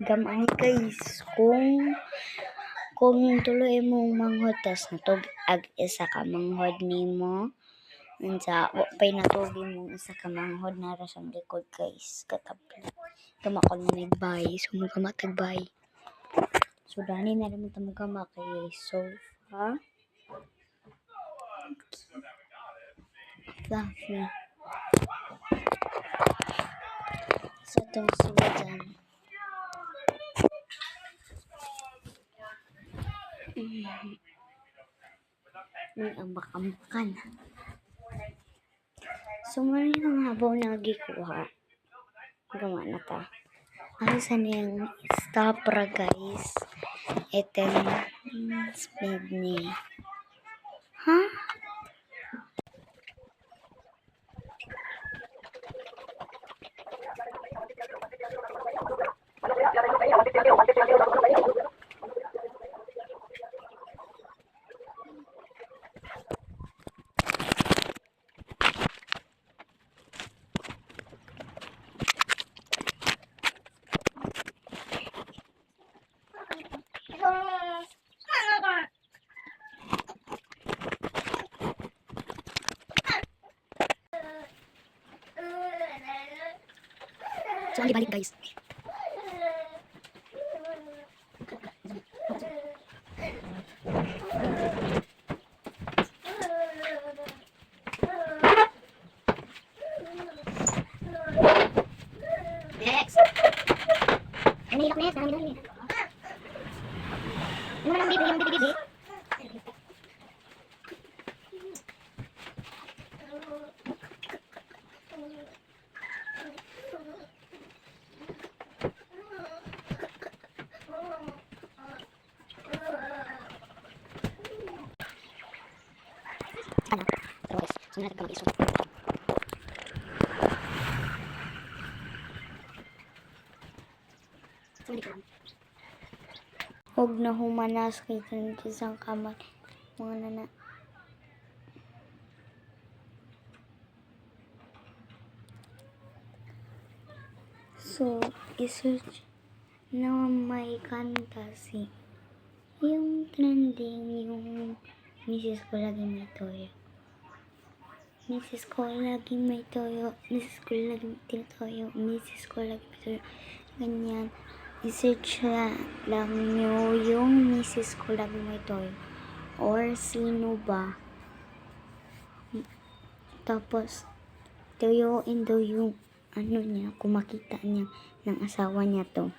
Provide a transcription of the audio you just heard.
Gamay guys, kung tuloy mong manghod tas natug ag isa ka manghod nimo unsa wa pay natugi mong isa ka manghod nara sa likod guys katabi kamakon mo nagbay so mo kamatagbay so dani na rin mo kama kay sofa fluffy sa itong suwadan may ambak-ambakan. So, maraming ang habaw na gikuha. Gawa na ta. Ano sa niyang stop ra guys. Ito speed ni. Ha? So, ang ibalik guys. Next. Ano yung next? Ano yung next? Ano lang bibi? Yung bibi? Ano? Terus, sunod ka mag-iso. Huwag na humanas kay isang kamay. Mga nana. So, isearch na may kanta si yung trending, yung Mrs. ko lagi may toyo. Mrs. ko lagi may toyo. Mrs. ko lagi may toyo. Mrs. ko lagi may toyo. Ganyan. I-search lang nyo yung Mrs. ko lagi may toyo. Or sino ba. Tapos, tuyuin daw yung ano niya, kung makita niya ng asawa niya to.